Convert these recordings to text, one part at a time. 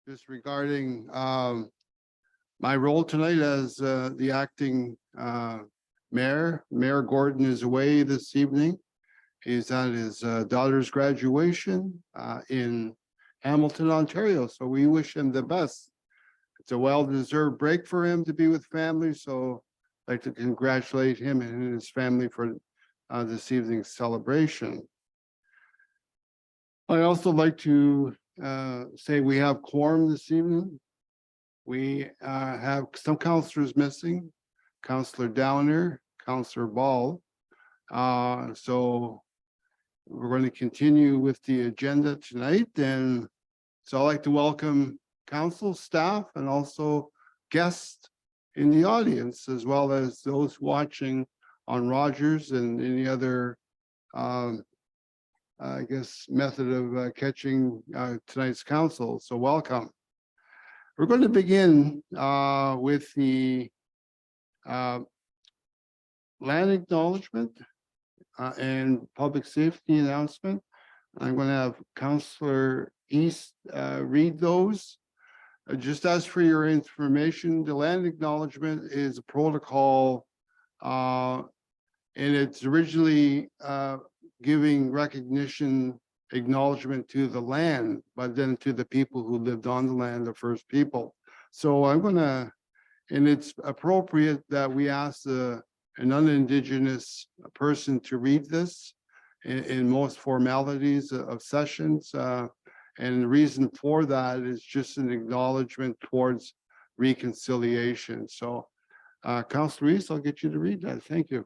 just regarding my role tonight as the acting mayor. Mayor Gordon is away this evening. He's at his daughter's graduation in Hamilton, Ontario. So we wish him the best. It's a well-deserved break for him to be with family. So I'd like to congratulate him and his family for this evening's celebration. I also like to say we have quorum this evening. We have some councillors missing, Councillor Downer, Councillor Ball. So we're going to continue with the agenda tonight. And so I'd like to welcome council staff and also guests in the audience, as well as those watching on Rogers and any other I guess method of catching tonight's council. So welcome. We're going to begin with the land acknowledgement and public safety announcement. I'm going to have Councillor East read those. Just as for your information, the land acknowledgement is a protocol and it's originally giving recognition, acknowledgement to the land, but then to the people who lived on the land, the first people. So I'm gonna, and it's appropriate that we ask an non-Indigenous person to read this in most formalities of sessions. And the reason for that is just an acknowledgement towards reconciliation. So Councillor Reese, I'll get you to read that. Thank you.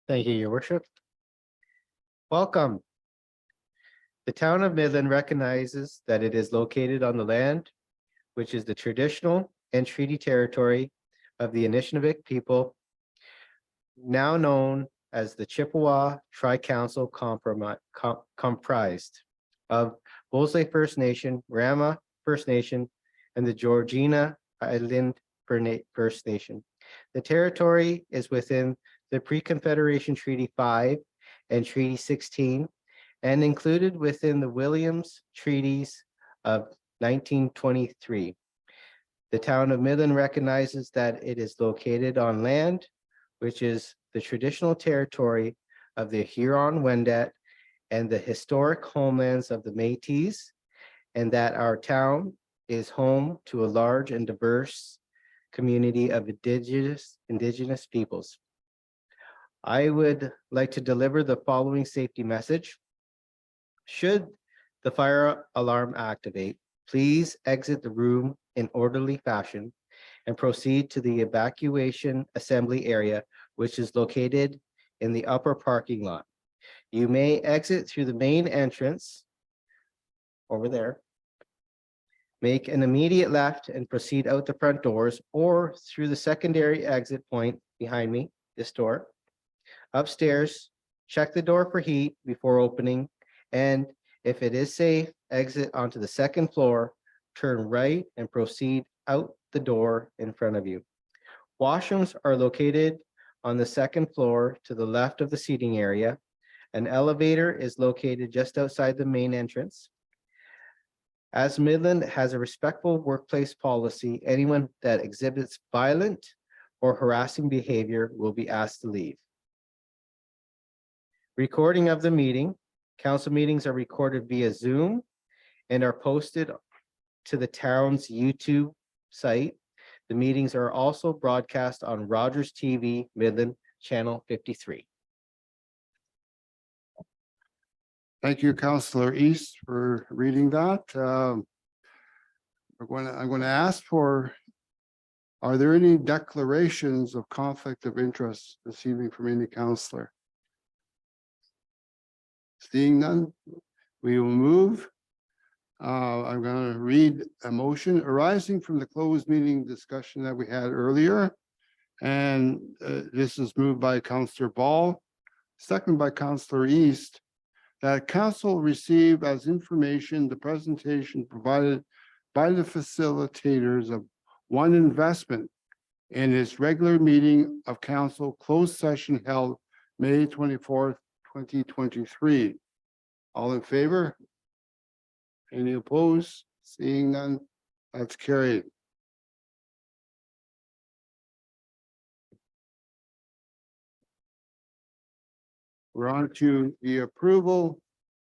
Thank you, Your Worship. Welcome. The town of Midland recognizes that it is located on the land, which is the traditional and treaty territory of the Anishinaabe people, now known as the Chippewa Tri-Council comprised of Bosley First Nation, Rama First Nation, and the Georgina Island First Nation. The territory is within the Pre-Confederation Treaty 5 and Treaty 16, and included within the Williams Treaties of 1923. The town of Midland recognizes that it is located on land, which is the traditional territory of the Huron-Wendat and the historic homelands of the Métis, and that our town is home to a large and diverse community of indigenous peoples. I would like to deliver the following safety message. Should the fire alarm activate, please exit the room in orderly fashion and proceed to the evacuation assembly area, which is located in the upper parking lot. You may exit through the main entrance over there, make an immediate left and proceed out the front doors, or through the secondary exit point behind me, this door. Upstairs, check the door for heat before opening, and if it is safe, exit onto the second floor, turn right and proceed out the door in front of you. Washrooms are located on the second floor to the left of the seating area. An elevator is located just outside the main entrance. As Midland has a respectful workplace policy, anyone that exhibits violent or harassing behavior will be asked to leave. Recording of the meeting. Council meetings are recorded via Zoom and are posted to the town's YouTube site. The meetings are also broadcast on Rogers TV Midland Channel 53. Thank you, Councillor East, for reading that. I'm going to ask for, are there any declarations of conflict of interest this evening from any councillor? Seeing none, we will move. I'm going to read a motion arising from the closed meeting discussion that we had earlier. And this is moved by Councillor Ball, second by Councillor East, that council receive as information the presentation provided by the facilitators of One Investment in its regular meeting of council closed session held May 24th, 2023. All in favor? Any opposed? Seeing none, that's carried. We're on to the approval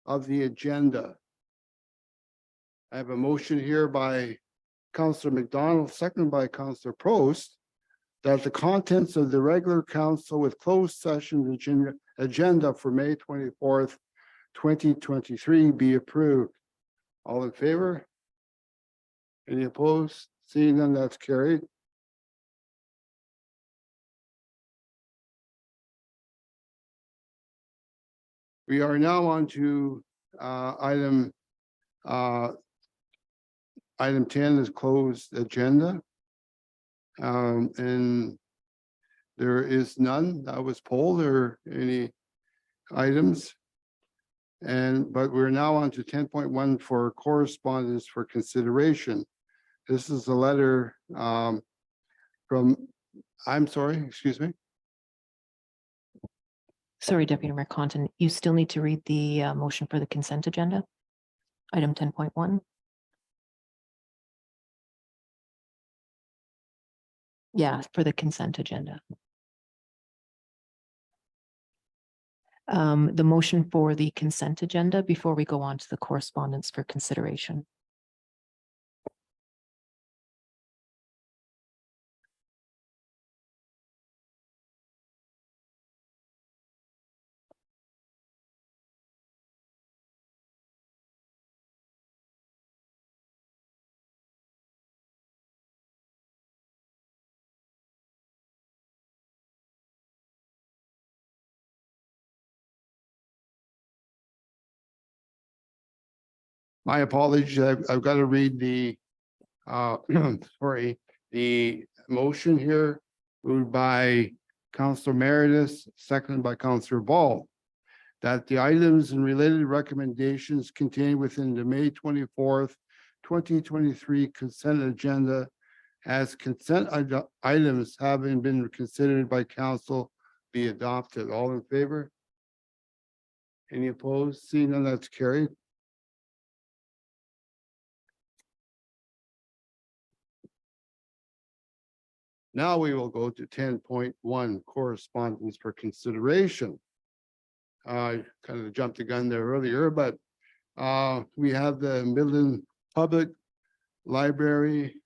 of the agenda. I have a motion here by Councillor McDonald, seconded by Councillor Prost, that the contents of the regular council with closed session agenda for May 24th, 2023 be approved. All in favor? Any opposed? Seeing none, that's carried. We are now on to item 10 is closed agenda. And there is none that was polled or any items. But we're now on to 10.1 for correspondence for consideration. This is a letter from, I'm sorry, excuse me. Sorry, Deputy Mayor Contin, you still need to read the motion for the consent agenda. Item 10.1. Yeah, for the consent agenda. The motion for the consent agenda before we go on to the correspondence for consideration. My apologies. I've got to read the sorry, the motion here moved by Councillor Meredith, seconded by Councillor Ball, that the items and related recommendations contained within the May 24th, 2023 consent agenda as consent items having been considered by council be adopted. All in favor? Any opposed? Seeing none, that's carried. Now we will go to 10.1 correspondence for consideration. I kind of jumped the gun there earlier, but we have the Midland Public Library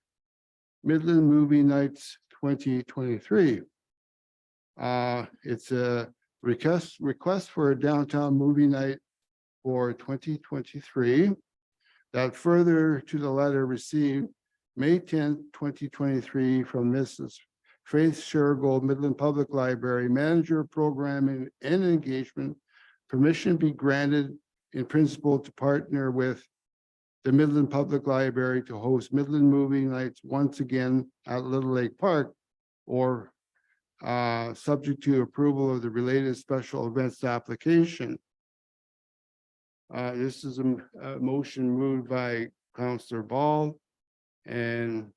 Midland Movie Nights 2023. It's a request for a downtown movie night for 2023. That further to the letter received May 10th, 2023 from Mrs. Faith Shergold, Midland Public Library, Manager of Programming and Engagement. Permission be granted in principle to partner with the Midland Public Library to host Midland Movie Nights once again at Little Lake Park, or subject to approval of the related special events application. This is a motion moved by Councillor Ball and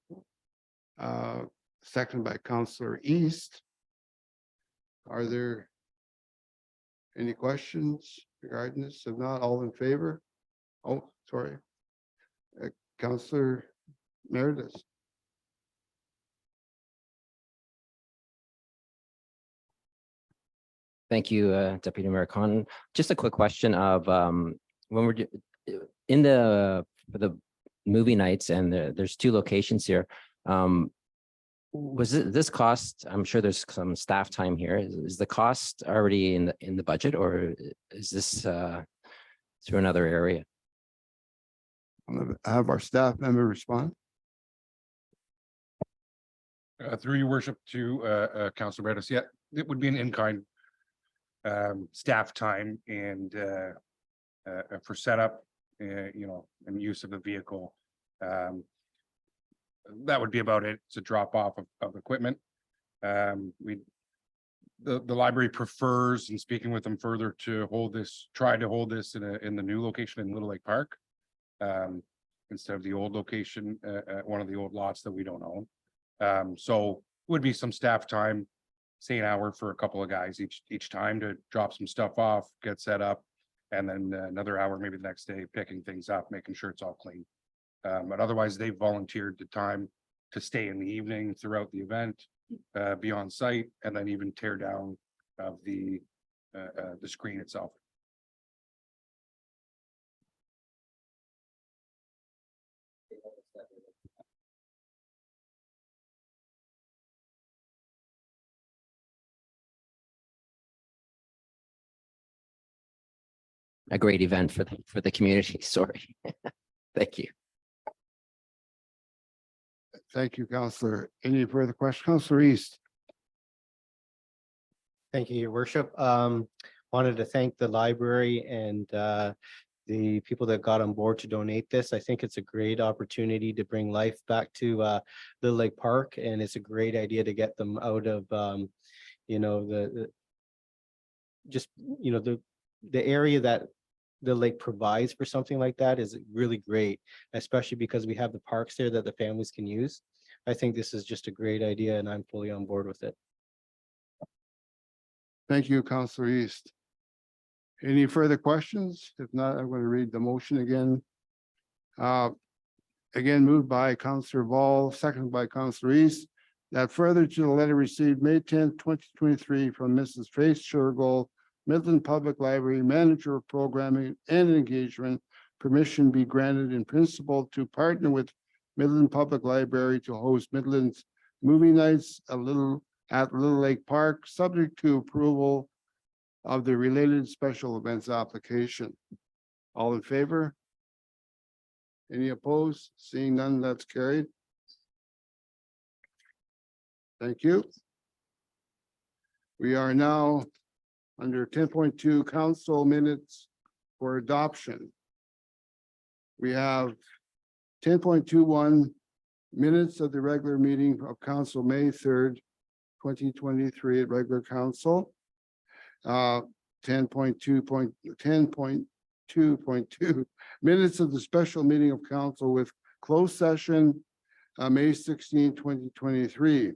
seconded by Councillor East. Are there any questions regarding this? If not, all in favor? Oh, sorry. Councillor Meredith. Thank you, Deputy Mayor Khan. Just a quick question of when we're in for the movie nights, and there's two locations here. Was this cost? I'm sure there's some staff time here. Is the cost already in the budget, or is this through another area? I'm gonna have our staff member respond. Through your worship to Councilor Meredith, yeah, it would be an in-kind staff time and for setup, you know, and use of the vehicle. That would be about it. It's a drop off of equipment. The library prefers, and speaking with them further, to try to hold this in the new location in Little Lake Park, instead of the old location at one of the old lots that we don't own. So would be some staff time, say an hour for a couple of guys each time to drop some stuff off, get set up, And then another hour, maybe the next day, picking things up, making sure it's all clean. But otherwise, they volunteered the time to stay in the evening throughout the event, be on site, and then even tear down of the screen itself. A great event for the community. Sorry. Thank you. Thank you, Counselor. Any further questions? Counselor East? Thank you, your worship. Wanted to thank the library and the people that got on board to donate this. I think it's a great opportunity to bring life back to Little Lake Park, and it's a great idea to get them out of you know, just, you know, the area that the lake provides for something like that is really great, especially because we have the parks there that the families can use. I think this is just a great idea and I'm fully on board with it. Thank you, Counselor East. Any further questions? If not, I'm going to read the motion again. Again, moved by Counselor Ball, seconded by Counselor East, that further to the letter received May 10th, 2023 from Mrs. Faith Shergold, Midland Public Library Manager of Programming and Engagement, permission be granted in principle to partner with Midland Public Library to host Midland's movie nights at Little Lake Park, subject to approval of the related special events application. All in favor? Any opposed? Seeing none, that's carried. Thank you. We are now under 10.2 council minutes for adoption. We have 10.21 minutes of the regular meeting of council, May 3rd, 2023 at regular council. 10.2.2 minutes of the special meeting of council with closed session, May 16, 2023.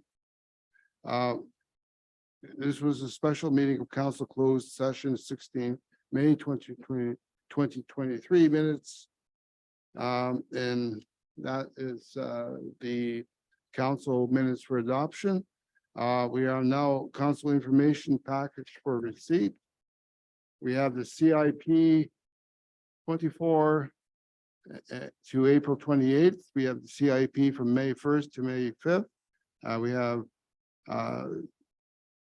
This was a special meeting of council closed session 16, May 2023 minutes. And that is the council minutes for adoption. We are now council information package for receipt. We have the CIP 24 to April 28th. We have the CIP from May 1st to May 5th. We have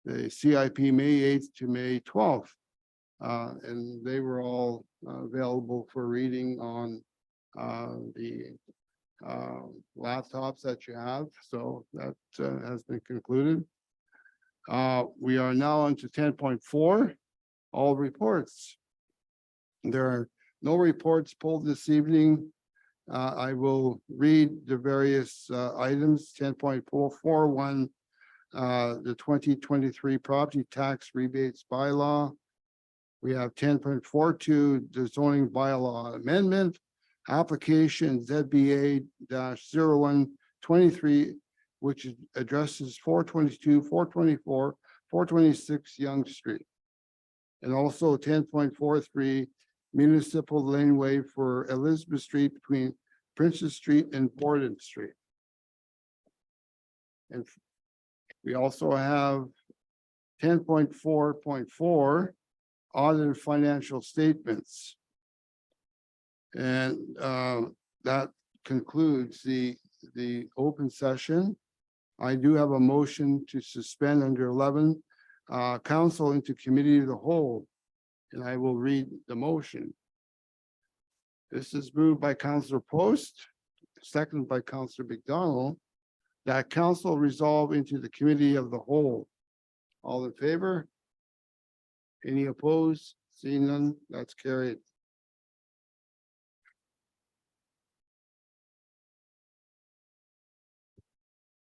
the CIP May 8th to May 12th. And they were all available for reading on the laptops that you have. So that has been concluded. We are now on to 10.4, all reports. There are no reports pulled this evening. I will read the various items. 10.441, the 2023 property tax rebates bylaw. We have 10.42, the zoning bylaw amendment, application ZBA-0123, which addresses 422, 424, 426 Yonge Street. And also 10.43, municipal laneway for Elizabeth Street between Princess Street and Borden Street. And we also have 10.4.4, audited financial statements. And that concludes the open session. I do have a motion to suspend under 11, council into committee of the whole. And I will read the motion. This is moved by Councillor Post, seconded by Councillor McDonald, that council resolve into the committee of the whole. All in favor? Any opposed? Seeing none, that's carried.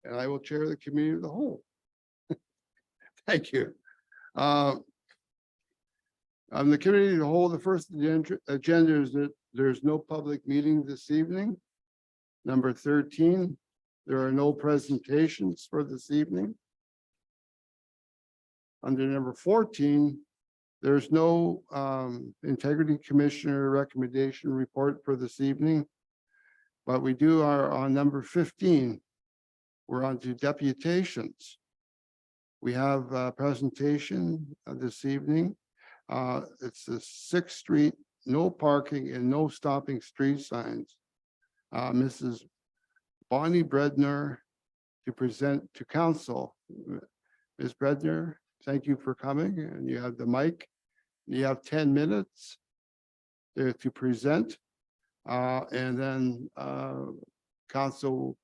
And I will chair the committee of the whole. Thank you. On the committee of the whole, the first agenda is that there's no public meeting this evening. Number 13, there are no presentations for this evening. Under number 14, There's no Integrity Commissioner recommendation report for this evening. But we do are on number 15. We're on to deputations. We have a presentation this evening. It's the 6th Street, no parking and no stopping street signs. Mrs. Bonnie Bredner to present to council. Ms. Bredner, thank you for coming, and you have the mic. You have 10 minutes to present, and then council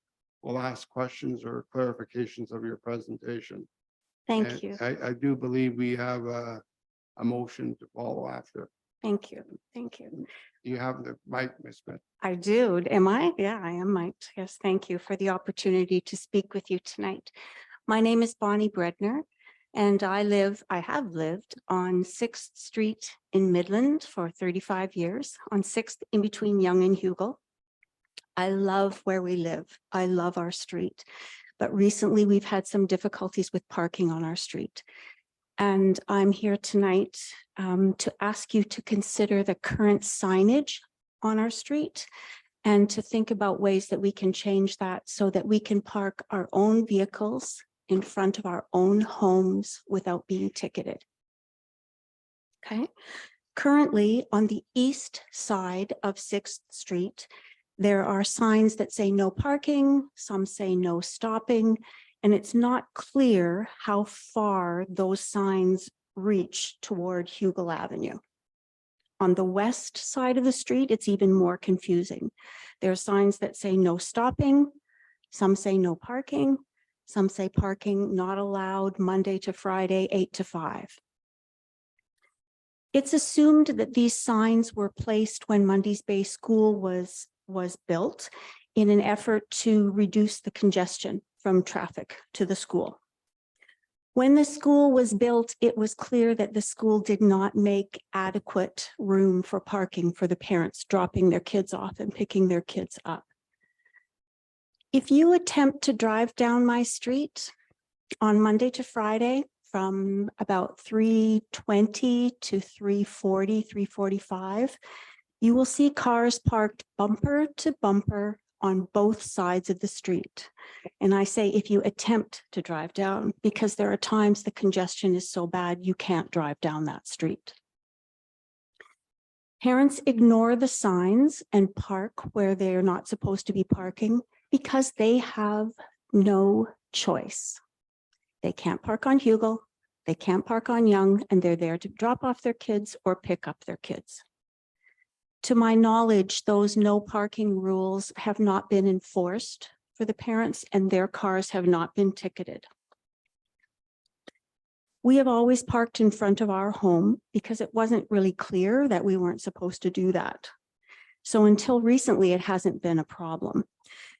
will ask questions or clarifications of your presentation. Thank And you. I do believe we have a motion to follow after. Thank you. Thank you. You have the mic, Ms. Smith. I do. Am I? Yeah, I am mic'd. Yes, thank you for the opportunity to speak with you tonight. My name is Bonnie Bredner, and I have lived on 6th Street in Midland for 35 years, on 6th in between Yonge and Hugel. I love where we live. I love our street. But recently we've had some difficulties with parking on our street. And I'm here tonight to ask you to consider the current signage on our street and to think about ways that we can change that so that we can park our own vehicles in front of our own homes without being ticketed. Okay. Currently, on the east side of 6th Street, there are signs that say no parking, some say no stopping, and it's not clear how far those signs reach toward Hugel Avenue. On the west side of the street, it's even more confusing. There are signs that say no stopping, some say no parking, some say parking not allowed Monday to Friday, 8 to 5. It's assumed that these signs were placed when Mundy's Bay School was built in an effort to reduce the congestion from traffic to the school. When the school was built, it was clear that the school did not make adequate room for parking for the parents dropping their kids off and picking their kids up. If you attempt to drive down my street on Monday to Friday from about 3:20 to 3:40, 3:45, you will see cars parked bumper to bumper on both sides of the street. And I say, if you attempt to drive down, because there are times the congestion is so bad, you can't drive down that street. Parents ignore the signs and park where they are not supposed to be parking because they have no choice. They can't park on Hugel, they can't park on Yonge, and they're there to drop off their kids or pick up their kids. To my knowledge, those no parking rules have not been enforced for the parents and their cars have not been ticketed. We have always parked in front of our home because it wasn't really clear that we weren't supposed to do that. So until recently, it hasn't been a problem.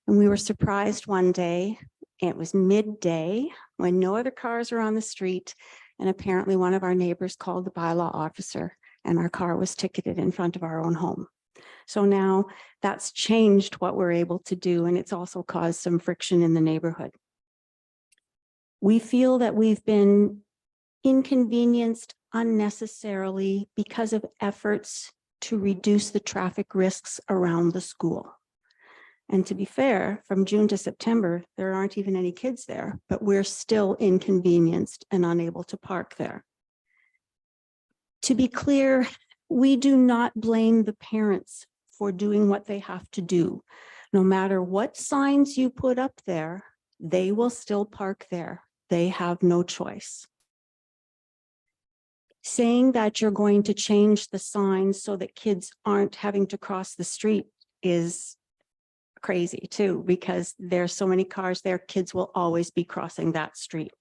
And we were surprised one day, it was midday when no other cars were on the street. And apparently one of our neighbors called the bylaw officer and our car was ticketed in front of our own home. So now that's changed what we're able to do, and it's also caused some friction in the neighborhood. We feel that we've been inconvenienced unnecessarily because of efforts to reduce the traffic risks around the school. And to be fair, from June to September, there aren't even any kids there, but we're still inconvenienced and unable to park there. To be clear, we do not blame the parents for doing what they have to do. No matter what signs you put up there, they will still park there. They have no choice. Saying that you're going to change the signs so that kids aren't having to cross the street is crazy too, because there's so many cars there, kids will always be crossing that street.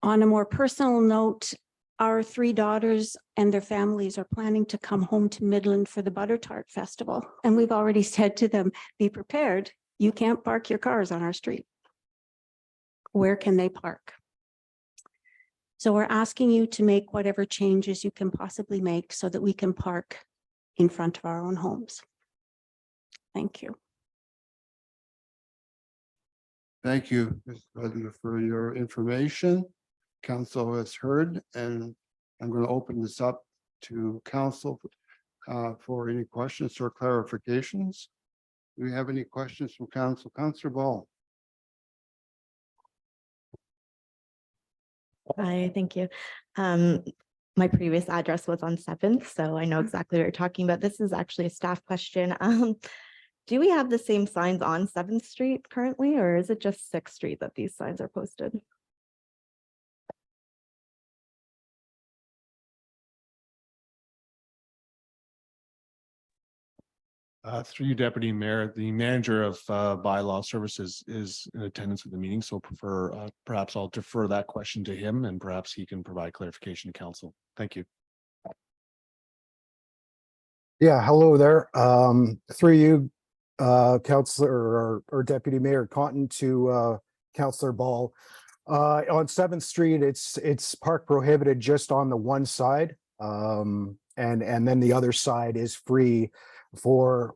On a more personal note, our 3 daughters and their families are planning to come home to Midland for the Butter Tart Festival. And we've already said to them, be prepared. You can't park your cars on our street. Where can they park? So we're asking you to make whatever changes you can possibly make so that we can park in front of our own homes. Thank you. Thank you, Ms. Bredner, for your information. council has heard, and I'm going to open this up to council for any questions or clarifications. Do we have any questions from council? Councillor Ball. Hi, thank you. My previous address was on 7th, so I know exactly what you're talking about. This is actually a staff question. Do we have the same signs on 7th Street currently, or is it just 6th Street that these signs are posted? Through you, Deputy Mayor, the manager of bylaw services is in attendance at the meeting, so perhaps I'll defer that question to him and perhaps he can provide clarification to council. Thank you. Yeah, hello there. Through you, Councillor or Deputy Mayor Cotton to Councillor Ball. On 7th Street, it's park prohibited just on the one side. And then the other side is free for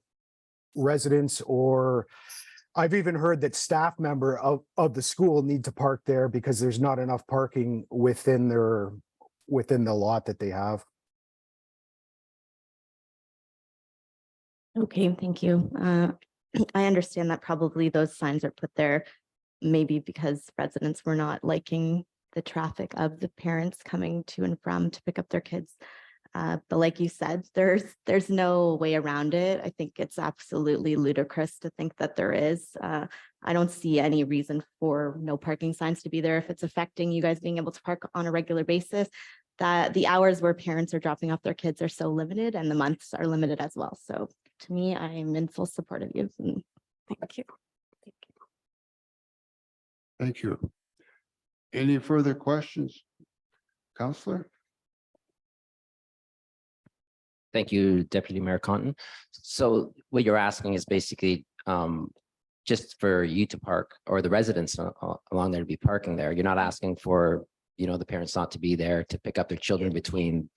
residents, or I've even heard that staff member of the school need to park there because there's not enough parking within the lot that they have. Okay, thank you. I understand that probably those signs are put there maybe because residents were not liking the traffic of the parents coming to and from to pick up their kids. But like you said, there's no way around it. I think it's absolutely ludicrous to think that there is. I don't see any reason for no parking signs to be there if it's affecting you guys being able to park on a regular basis. That the hours where parents are dropping off their kids are so limited and the months are limited as well. So to me, I'm in full support of you. Thank you. Thank you. Any further questions? Councillor? Thank you, Deputy Mayor Conton. So what you're asking is basically just for you to park or the residents along there to be parking there. You're not asking for, the parents not to be there to pick up their children between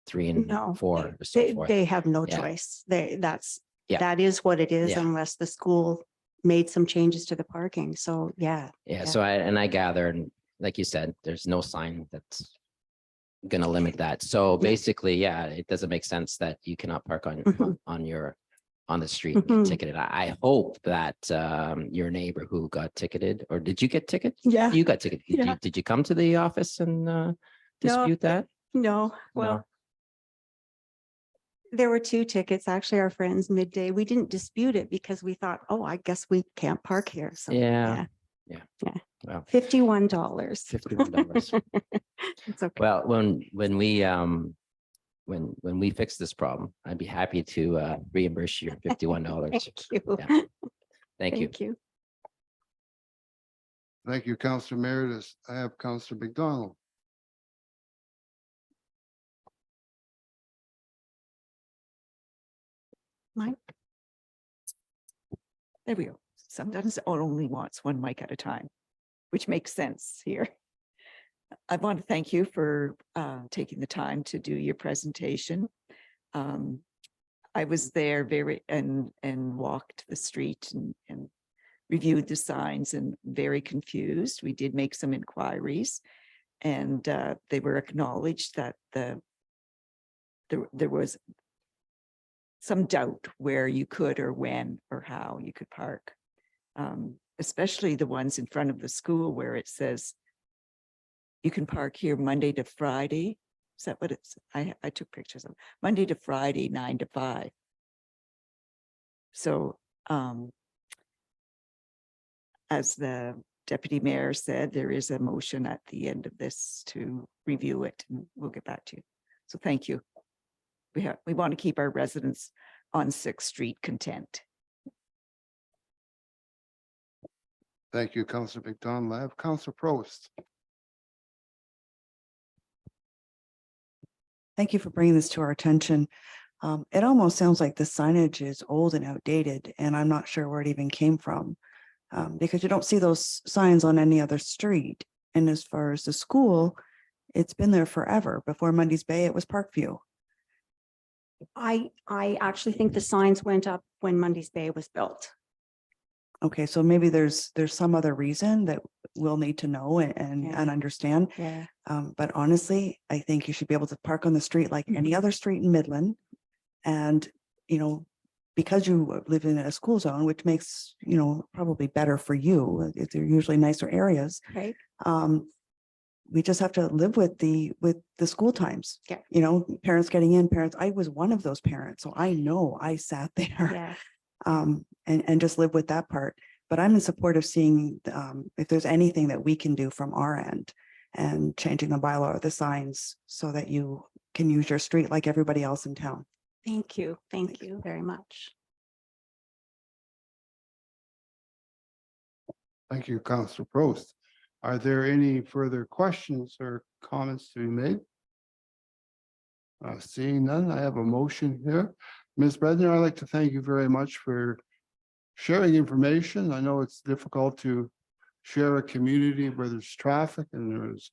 3 and No, 4 or so forth. they have no Yeah. choice. Yeah. That is what it is Yeah. unless the school made some changes to the parking. So, yeah. Yeah, so I gather, and like you said, there's no sign that's gonna limit that. So basically, yeah, it doesn't make sense that you cannot park on Mhm. on the street and get Mhm. ticketed. I hope that your neighbor who got ticketed, or did you get ticketed? Yeah. You got ticketed. Yeah. Did you come to the office and dispute that? No, well, No. there were 2 tickets, actually, our friends Midday. We didn't dispute it because we thought, oh, I guess we can't park here. So, Yeah. yeah. Well, $51. $51. It's okay. Well, when we fix this problem, I'd be happy to reimburse you $51. Thank you. Yeah. Thank you. Thank you. Thank you, Councillor Meredith. I have Councillor McDonald. Mike? There we go. Sometimes it only wants one mic at a time, which makes sense here. I want to thank you for taking the time to do your presentation. I was there and walked the street and reviewed the signs and very confused. We did make some inquiries and they were acknowledged that there was some doubt where you could or when or how you could park, especially the ones in front of the school where it says you can park here Monday to Friday. Is that what it's? I took pictures of Monday to Friday, 9 to 5. So as the deputy mayor said, there is a motion at the end of this to review it and we'll get back to you. So thank you. We want to keep our residents on 6th Street content. Thank you, Councillor McDonald. I have Councillor Prost. Thank you for bringing this to our attention. It almost sounds like the signage is old and outdated, and I'm not sure where it even came from. Because you don't see those signs on any other street. And as far as the school, it's been there forever. Before Mundy's Bay, it was Parkview. I actually think the signs went up when Mundy's Bay was built. Okay, so maybe there's some other reason that will need to know and Yeah. understand. Yeah. But honestly, I think you should be able to park on the street like any other street in Midland. And, you know, because you live in a school zone, which makes, you know, probably better for you, they're usually nicer areas. Right. We just have to live with the school times. Yeah. You know, parents getting in, parents, I was one of those parents, so I know I sat there. Yeah. And just live with that part. But I'm in support of seeing, if there's anything that we can do from our end and changing the bylaw or the signs so that you can use your street like everybody else in town. Thank you. Thank you very much. Thank you, Councillor Prost. Are there any further questions or comments to be made? Seeing none, I have a motion here. Ms. Bredner, I'd like to thank you very much for sharing information. I know it's difficult to share a community where there's traffic and there's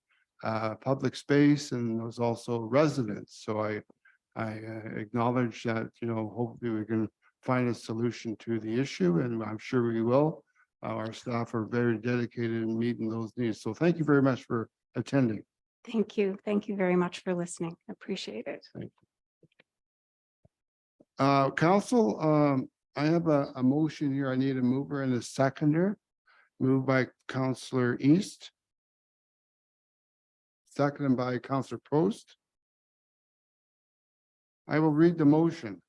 public space and there's also residents. So I acknowledge that, you know, hopefully we can find a solution to the issue, and I'm sure we will. Our staff are very dedicated in meeting those needs. So thank you very much for attending. Thank you. Thank you very much for listening. Appreciate it. Council, I have a motion here. I need a mover and a seconder. Moved by Councillor East. Seconded by Councillor Post. I will read the motion.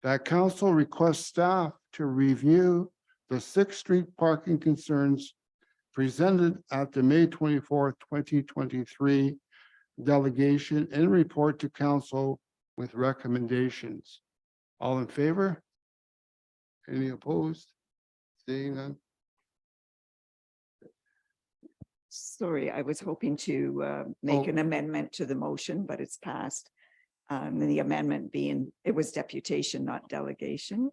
That council requests staff to review the 6th Street parking concerns presented at the May 24th, 2023 delegation and report to council with recommendations. All in favor? Any opposed? Seeing none? Sorry, I was hoping to make Oh. an amendment to the motion, but it's passed. The amendment being, it was deputation, not delegation.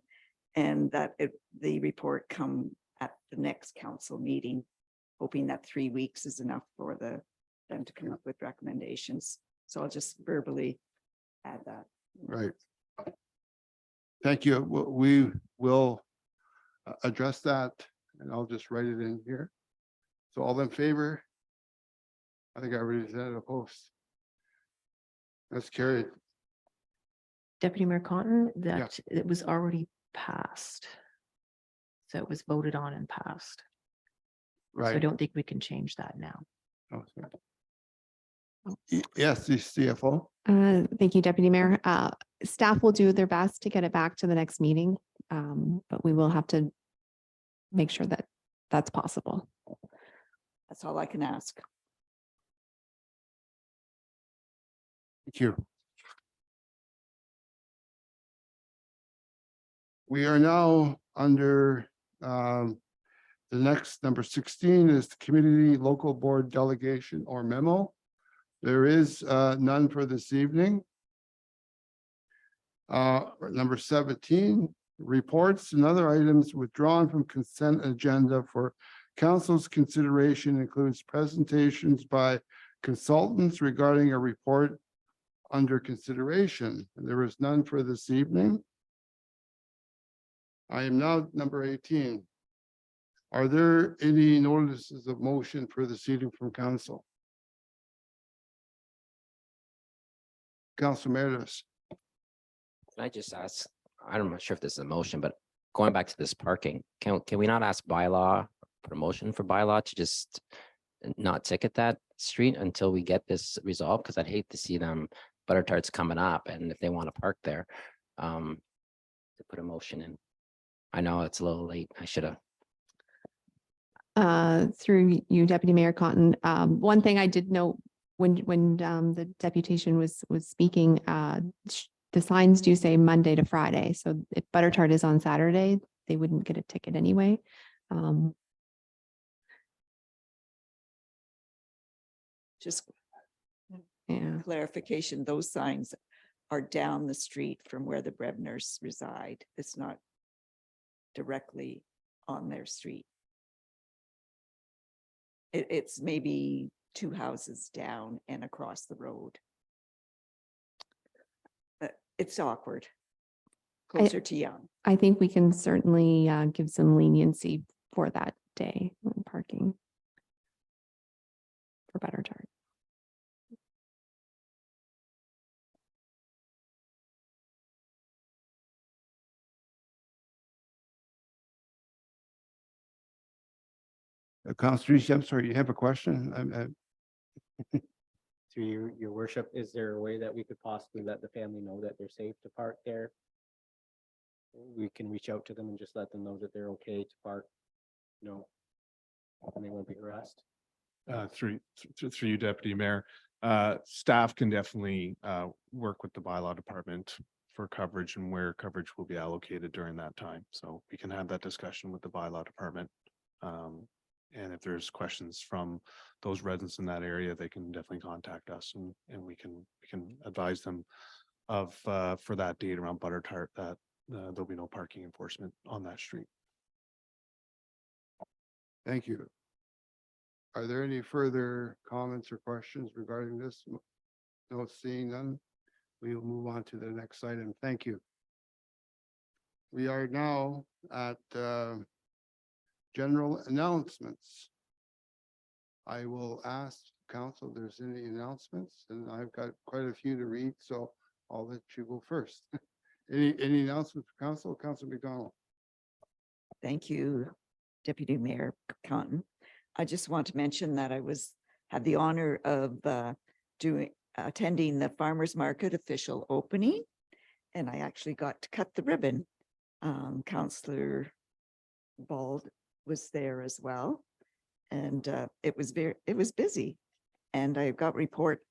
And that the report come at the next council meeting, hoping that 3 weeks is enough for them to come up with recommendations. So I'll just verbally add that. Right. Thank you. We will address that, and I'll just write it in here. So all in favor? I think I already said opposed. That's carried. Deputy Mayor Cotton, that it was already passed. So it was voted on and passed. So I Right. don't think we can change that now. Oh, sorry. Yes, the CFO. Thank you, Deputy Mayor. Staff will do their best to get it back to the next meeting, but we will have to make sure that that's possible. That's all I can ask. Thank you. We are now under the next number 16 is the community local board delegation or memo. There is none for this evening. Number 17, reports and other items withdrawn from consent agenda for council's consideration includes presentations by consultants regarding a report under consideration. There is none for this evening. I am now number 18. Are there any notices of motion for this evening from council? Council Meredith. Can I just ask, I'm not sure if this is a motion, but going back to this parking, can we not ask bylaw, promotion for bylaw to just not ticket that street until we get this resolved? Because I'd hate to see them butter tarts coming up, and if they want to park there, to put a motion in. I know it's a little late. I should have. Through you, Deputy Mayor Cotton, one thing I did note when the deputation was speaking, the signs do say Monday to Friday. So if butter tart is on Saturday, they wouldn't get a ticket anyway. Just Yeah. clarification, those signs are down the street from where the Brebners reside. It's not directly on their street. It's maybe 2 houses down and across the road. It's awkward. Closer to Young. I think we can certainly give some leniency for that day on parking. for butter tart. Counselor Reese, I'm sorry, you have a question? Through your worship, is there a way that we could possibly let the family know that they're safe to park there? We can reach out to them and just let them know that they're okay to park, and they won't be harassed. Through you, Deputy Mayor, staff can definitely work with the bylaw department for coverage and where coverage will be allocated during that time. So we can have that discussion with the bylaw department. And if there's questions from those residents in that area, they can definitely contact us and we can advise them of for that date around butter tart that there'll be no parking enforcement on that street. Thank you. Are there any further comments or questions regarding this? No, seeing none, we will move on to the next item. Thank you. We are now at general announcements. I will ask council if there's any announcements, and I've got quite a few to read, so I'll let you go first. Any announcements for council? Councilor McDonald. Thank you, Deputy Mayor Cotton. I just want to mention that I had the honor of attending the farmers market official opening, and I actually got to cut the ribbon. Councillor Ball was there as well, and it was busy. And I got report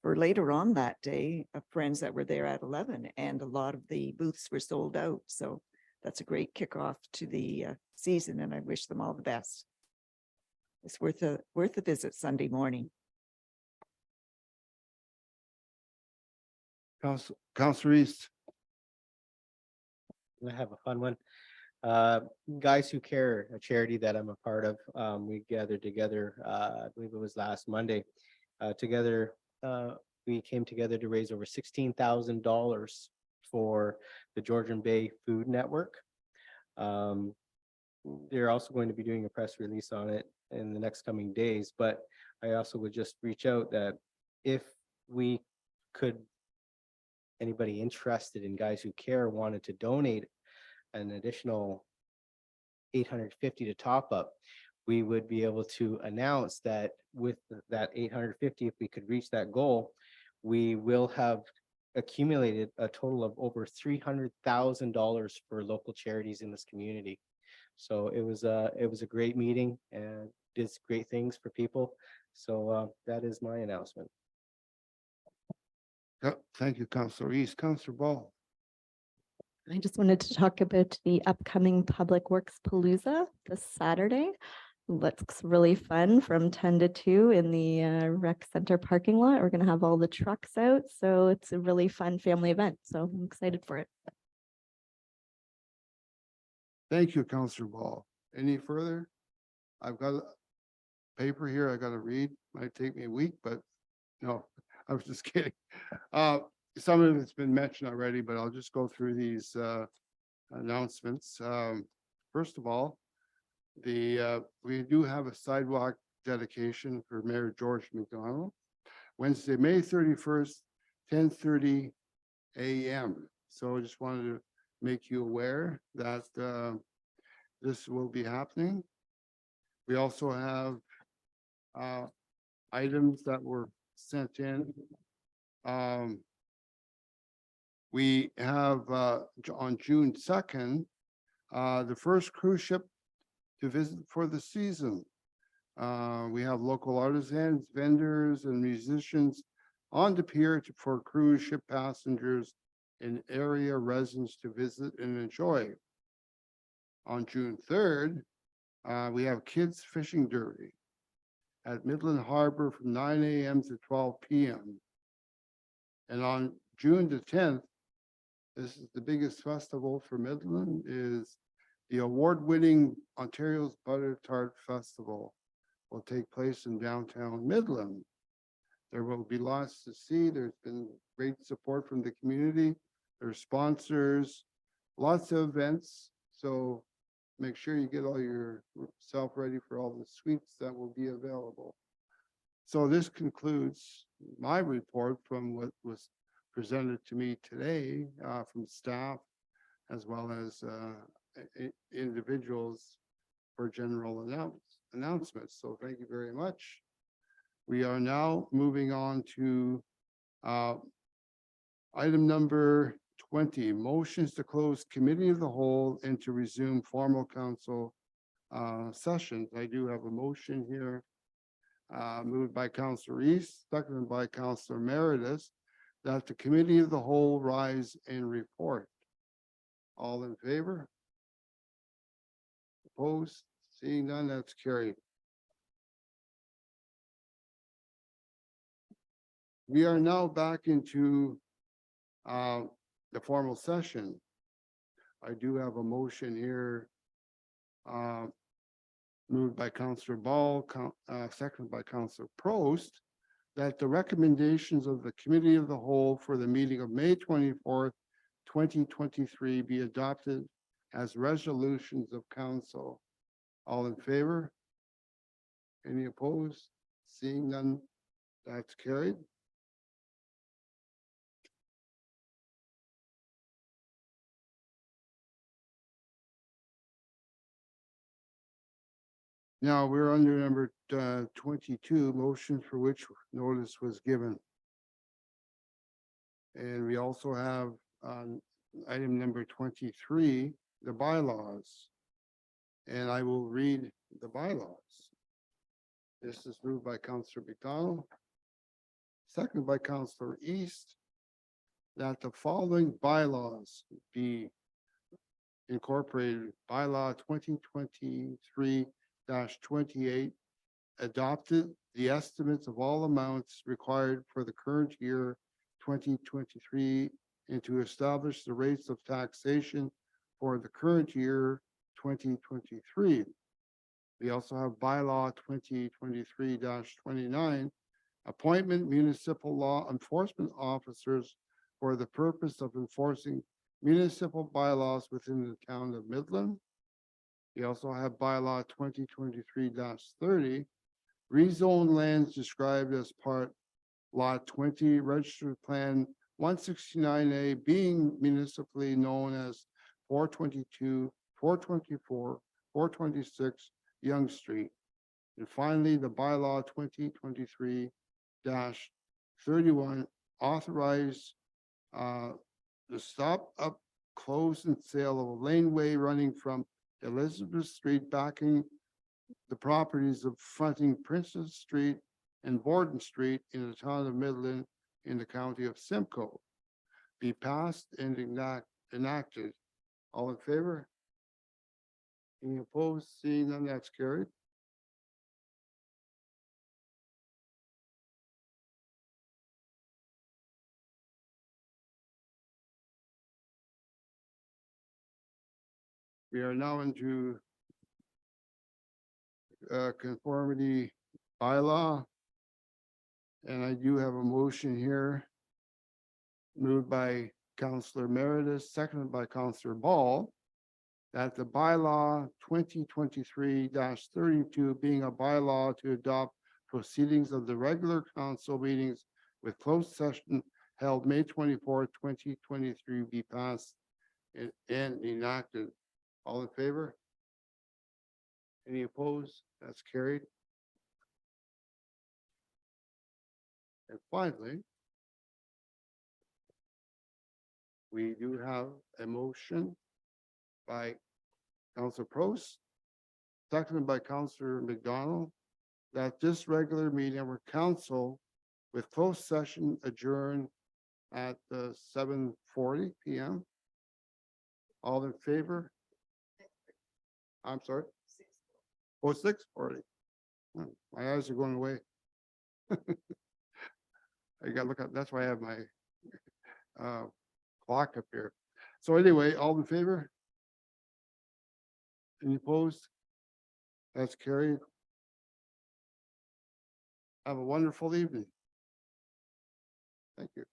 for later on that day of friends that were there at 11, and a lot of the booths were sold out. So that's a great kickoff to the season, and I wish them all the best. It's worth a visit Sunday morning. Councilor East. I have a fun one. Guys Who Care, a charity that I'm a part of. We gathered together, I believe it was last Monday. Together, we came together to raise over $16,000 for the Georgian Bay Food Network. They're also going to be doing a press release on it in the next coming days, but I also would just reach out that if we could, anybody interested in Guys Who Care wanted to donate an additional $850 to top up, we would be able to announce that with that $850, if we could reach that goal, we will have accumulated a total of over $300,000 for local charities in this community. So it was a great meeting and did great things for people. So that is my announcement. Thank you, Councilor East. Councilor Ball. I just wanted to talk about the upcoming Public Works Palooza this Saturday. Looks really fun from 10 to 2 in the rec center parking lot. We're going to have all the trucks out. So it's a really fun family event. So I'm excited for it. Thank you, Councilor Ball. Any further? I've got a paper here I got to read. Might take me a week, but no, I was just kidding. Some of it's been mentioned already, but I'll just go through these announcements. First of all, we do have a sidewalk dedication for Mayor George McDonald, Wednesday, May 31st, 10:30 a.m. So I just wanted to make you aware that this will be happening. We also have items that were sent in. We have on June 2nd, the first cruise ship to visit for the season. We have local artisans, vendors, and musicians on the pier for cruise ship passengers and area residents to visit and enjoy. On June 3rd, we have kids fishing derby at Midland Harbor from 9 a.m. to 12 p.m. And on June the 10th, this is the biggest festival for Midland, is the award-winning Ontario's Butter Tart Festival will take place in downtown Midland. There will be lots to see. There's been great support from the community. There's sponsors, lots of events. So make sure you get all yourself ready for all the sweets that will be available. So this concludes my report from what was presented to me today from staff as well as individuals for general announcements. So thank you very much. We are now moving on to item number 20, motions to close committee of the whole and to resume formal council sessions. I do have a motion here moved by Councillor East, seconded by Councillor Meredith, that the committee of the whole rise and report. All in favor? Opposed? Seeing none, that's carried. We are now back into the formal session. I do have a motion here moved by Councillor Ball, seconded by Councillor Prost, that the recommendations of the Committee of the Whole for the meeting of May 24th, 2023 be adopted as resolutions of council. All in favor? Any opposed? Seeing none, that's carried. Now we're under number 22, motion for which notice was given. And we also have item number 23, the bylaws. And I will read the bylaws. This is moved by Councillor McDonald, seconded by Councillor East, that the following bylaws be incorporated. Bylaw 2023-28 adopted the estimates of all amounts required for the current year 2023 and to establish the rates of taxation for the current year 2023. We also have bylaw 2023-29, appointment municipal law enforcement officers for the purpose of enforcing municipal bylaws within the town of Midland. We also have bylaw 2023-30, rezone lands described as part lot 20, registered plan 169A being municipally known as 422, 424, 426 Young Street. And finally, the bylaw 2023-31 authorize the stop up, close and sale of a laneway running from Elizabeth Street backing the properties of fronting Princess Street and Borden Street in the town of Midland in the county of Simcoe be passed and enacted. All in favor? Any opposed? Seeing none, that's carried. We are now into conformity bylaw. And I do have a motion here moved by Councillor Meredith, seconded by Councillor Ball, that the bylaw 2023-32 being a bylaw to adopt proceedings of the regular council meetings with closed session held May 24th, 2023 be passed and enacted. All in favor? Any opposed? That's carried. And finally, we do have a motion by Councillor Prost, seconded by Councillor McDonald, that this regular meeting of our council with closed session adjourned at 7:40 p.m. All in favor? I'm sorry? Oh, 6:40. My eyes are going away. I gotta look up, that's why I have my clock up here. So anyway, all in favor? Any opposed? That's carried. Have a wonderful evening. Thank you.